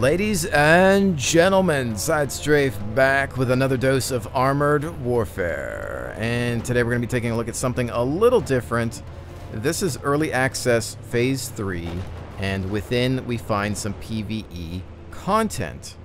Ladies and gentlemen, SideStrafe back with another dose of Armored Warfare. And today we're going to be taking a look at something a little different. This is Early Access Phase 3, and within we find some PvE content.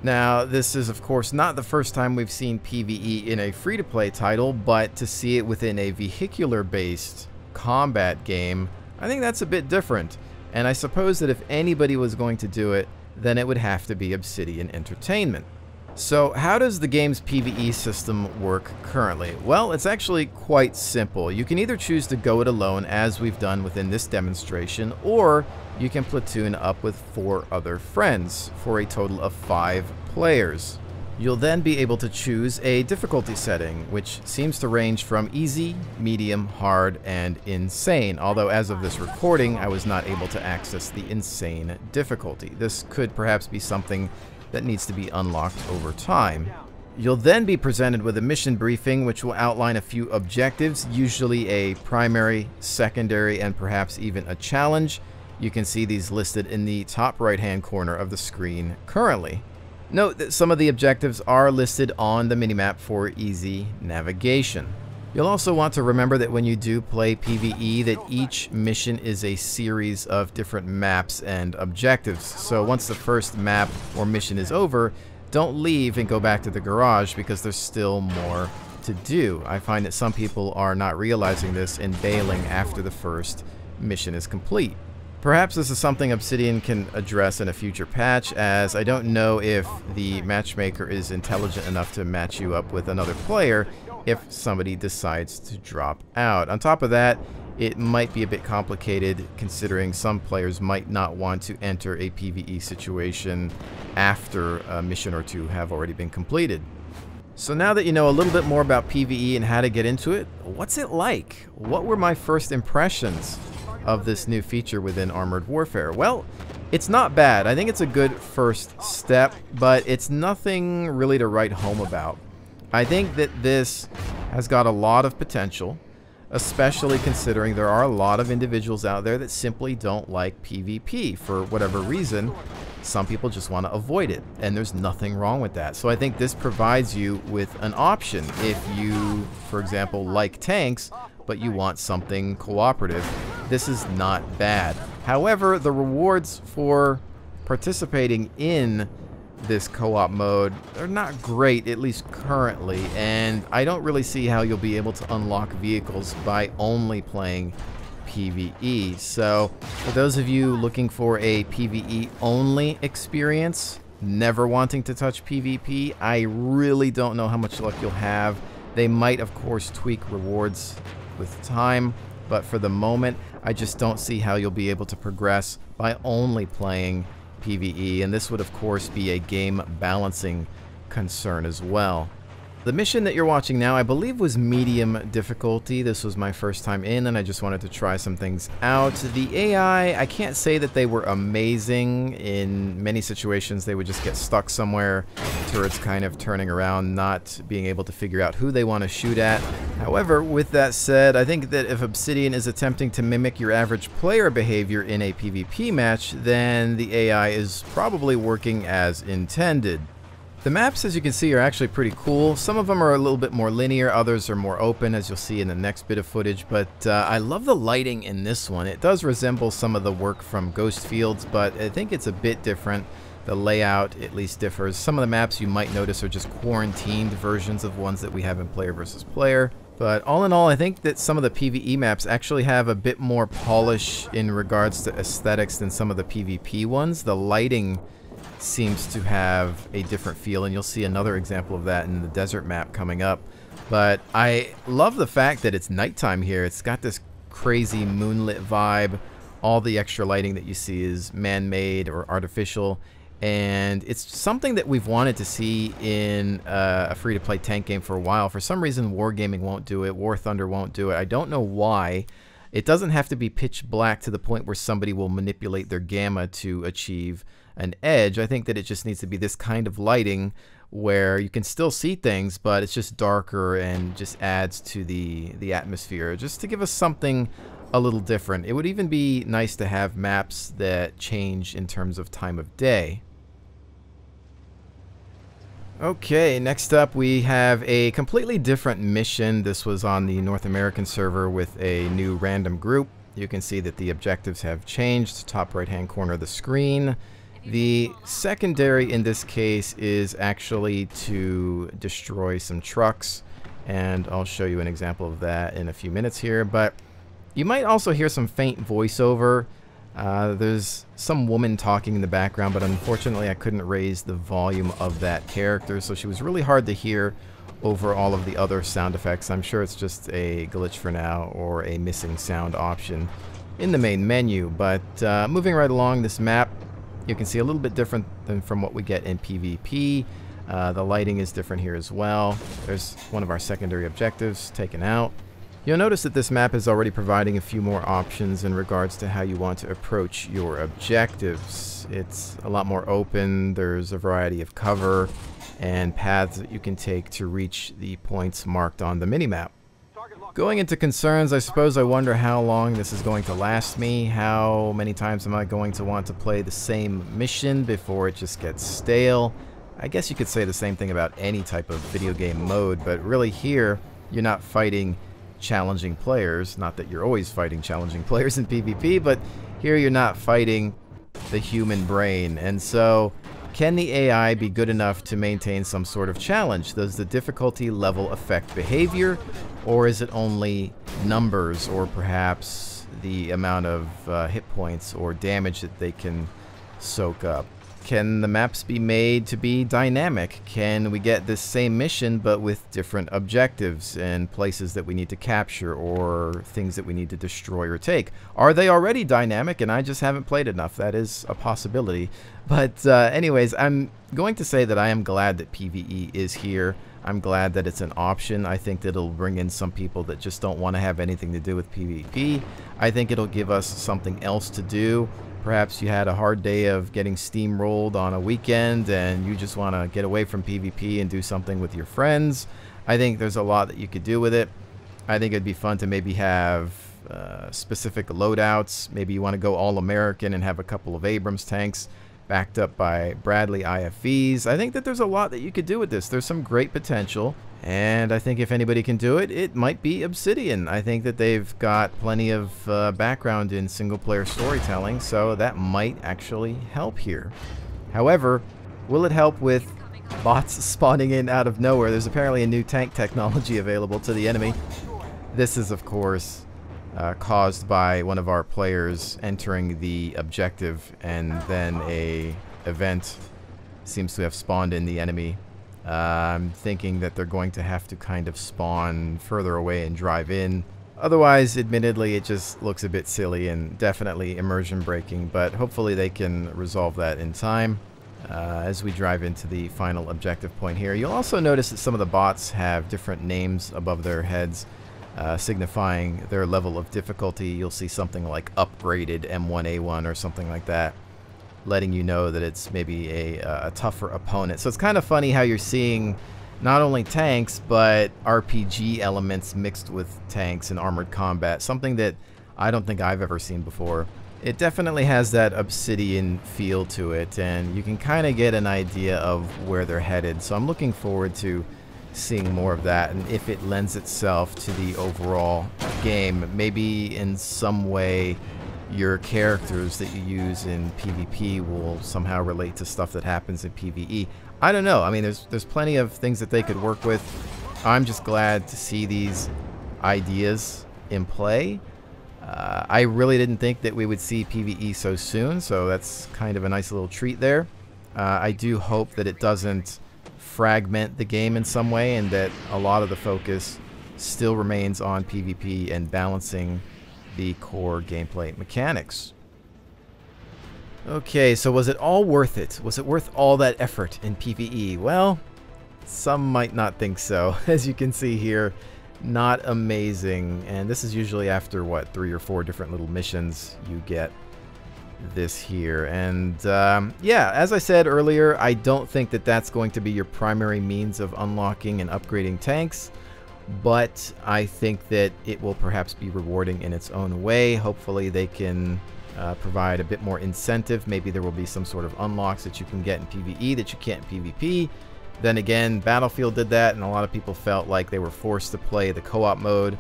Now, this is of course not the first time we've seen PvE in a free-to-play title, but to see it within a vehicular-based combat game, I think that's a bit different. And I suppose that if anybody was going to do it, then it would have to be Obsidian Entertainment. So how does the game's PvE system work currently? Well, it's actually quite simple. You can either choose to go it alone, as we've done within this demonstration, or you can platoon up with 4 other friends for a total of 5 players. You'll then be able to choose a difficulty setting, which seems to range from easy, medium, hard, and insane, although as of this recording, I was not able to access the insane difficulty. This could perhaps be something that needs to be unlocked over time. You'll then be presented with a mission briefing, which will outline a few objectives, usually a primary, secondary, and perhaps even a challenge. You can see these listed in the top right-hand corner of the screen currently. Note that some of the objectives are listed on the minimap for easy navigation. You'll also want to remember that when you do play PvE, that each mission is a series of different maps and objectives. So once the first map or mission is over, don't leave and go back to the garage because there's still more to do. I find that some people are not realizing this and bailing after the first mission is complete. Perhaps this is something Obsidian can address in a future patch, as I don't know if the matchmaker is intelligent enough to match you up with another player if somebody decides to drop out. On top of that, it might be a bit complicated considering some players might not want to enter a PvE situation after a mission or two have already been completed. So now that you know a little bit more about PvE and how to get into it, what's it like? What were my first impressions of this new feature within Armored Warfare? Well, it's not bad. I think it's a good first step, but it's nothing really to write home about. I think that this has got a lot of potential, especially considering there are a lot of individuals out there that simply don't like PvP for whatever reason. Some people just want to avoid it, and there's nothing wrong with that. So I think this provides you with an option if you, for example, like tanks, but you want something cooperative. This is not bad. However, the rewards for participating in this co-op mode are not great, at least currently, and I don't really see how you'll be able to unlock vehicles by only playing PvE. So for those of you looking for a PvE only experience, never wanting to touch PvP, I really don't know how much luck you'll have. They might, of course, tweak rewards with time, but for the moment, I just don't see how you'll be able to progress by only playing PvE, and this would of course be a game balancing concern as well. The mission that you're watching now, I believe, was medium difficulty. This was my first time in, and I just wanted to try some things out. The AI, I can't say that they were amazing. In many situations, they would just get stuck somewhere, turrets kind of turning around, not being able to figure out who they want to shoot at. However, with that said, I think that if Obsidian is attempting to mimic your average player behavior in a PvP match, then the AI is probably working as intended. The maps, as you can see, are actually pretty cool. Some of them are a little bit more linear, others are more open, as you'll see in the next bit of footage, but I love the lighting in this one. It does resemble some of the work from Ghost Fields, but I think it's a bit different. The layout at least differs. Some of the maps you might notice are just quarantined versions of ones that we have in player versus player. But all in all, I think that some of the PvE maps actually have a bit more polish in regards to aesthetics than some of the PvP ones. The lighting seems to have a different feel, and you'll see another example of that in the desert map coming up. But I love the fact that it's nighttime here. It's got this crazy moonlit vibe. All the extra lighting that you see is man-made or artificial, and it's something that we've wanted to see in a free-to-play tank game for a while. For some reason, Wargaming won't do it. War Thunder won't do it. I don't know why. It doesn't have to be pitch black to the point where somebody will manipulate their gamma to achieve an edge. I think that it just needs to be this kind of lighting where you can still see things, but it's just darker and just adds to the atmosphere, just to give us something a little different. It would even be nice to have maps that change in terms of time of day. Okay, next up we have a completely different mission. This was on the North American server with a new random group. You can see that the objectives have changed, top right hand corner of the screen. The secondary in this case is actually to destroy some trucks, and I'll show you an example of that in a few minutes here. But you might also hear some faint voiceover. There's some woman talking in the background, but unfortunately I couldn't raise the volume of that character, so she was really hard to hear over all of the other sound effects. I'm sure it's just a glitch for now, or a missing sound option in the main menu. But moving right along this map, you can see a little bit different than from what we get in PvP. The lighting is different here as well. There's one of our secondary objectives taken out. You'll notice that this map is already providing a few more options in regards to how you want to approach your objectives. It's a lot more open. There's a variety of cover and paths that you can take to reach the points marked on the minimap. Going into concerns, I suppose I wonder how long this is going to last me. How many times am I going to want to play the same mission before it just gets stale? I guess you could say the same thing about any type of video game mode, but really here, you're not fighting challenging players. Not that you're always fighting challenging players in PvP, but here you're not fighting the human brain. And so, can the AI be good enough to maintain some sort of challenge? Does the difficulty level affect behavior, or is it only numbers, or perhaps the amount of hit points or damage that they can soak up? Can the maps be made to be dynamic? Can we get this same mission but with different objectives and places that we need to capture, or things that we need to destroy or take? Are they already dynamic and I just haven't played enough? That is a possibility. But anyways, I'm going to say that I am glad that PvE is here. I'm glad that it's an option. I think that it'll bring in some people that just don't want to have anything to do with PvP. I think it'll give us something else to do. Perhaps you had a hard day of getting steamrolled on a weekend and you just want to get away from PvP and do something with your friends. I think there's a lot that you could do with it. I think it'd be fun to maybe have specific loadouts. Maybe you want to go all American and have a couple of Abrams tanks backed up by Bradley IFVs. I think that there's a lot that you could do with this. There's some great potential, and I think if anybody can do it, it might be Obsidian. I think that they've got plenty of background in single-player storytelling, so that might actually help here. However, will it help with bots spawning in out of nowhere? There's apparently a new tank technology available to the enemy. This is, of course, caused by one of our players entering the objective, and then a event seems to have spawned in the enemy. I'm thinking that they're going to have to kind of spawn further away and drive in. Otherwise, admittedly, it just looks a bit silly and definitely immersion breaking, but hopefully they can resolve that in time. As we drive into the final objective point here, you'll also notice that some of the bots have different names above their heads, signifying their level of difficulty. You'll see something like upgraded M1 A1 or something like that, letting you know that it's maybe a tougher opponent. So it's kind of funny how you're seeing not only tanks, but RPG elements mixed with tanks and armored combat, something that I don't think I've ever seen before. It definitely has that Obsidian feel to it, and you can kind of get an idea of where they're headed. So I'm looking forward to seeing more of that, and if it lends itself to the overall game, maybe in some way your characters that you use in PvP will somehow relate to stuff that happens in PvE. I don't know. I mean, there's plenty of things that they could work with. I'm just glad to see these ideas in play. I really didn't think that we would see PvE so soon, so that's kind of a nice little treat there. I do hope that it doesn't fragment the game in some way, and that a lot of the focus still remains on PvP and balancing the core gameplay mechanics. Okay, so was it all worth it? Was it worth all that effort in PvE? Well, some might not think so. As you can see here, not amazing. And this is usually after, what, 3 or 4 different little missions you get this here. And yeah, as I said earlier, I don't think that that's going to be your primary means of unlocking and upgrading tanks, but I think that it will perhaps be rewarding in its own way. Hopefully they can provide a bit more incentive. Maybe there will be some sort of unlocks that you can get in PvE that you can't in PvP. Then again, Battlefield did that, and a lot of people felt like they were forced to play the co-op mode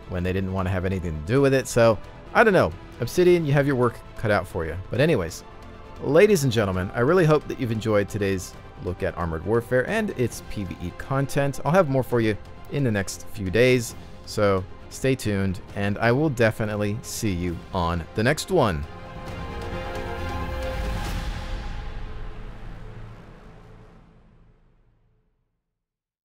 when they didn't want to have anything to do with it. So, I don't know. Obsidian, you have your work cut out for you. But anyways, ladies and gentlemen, I really hope that you've enjoyed today's look at Armored Warfare and its PvE content. I'll have more for you in the next few days, so stay tuned, and I will definitely see you on the next one.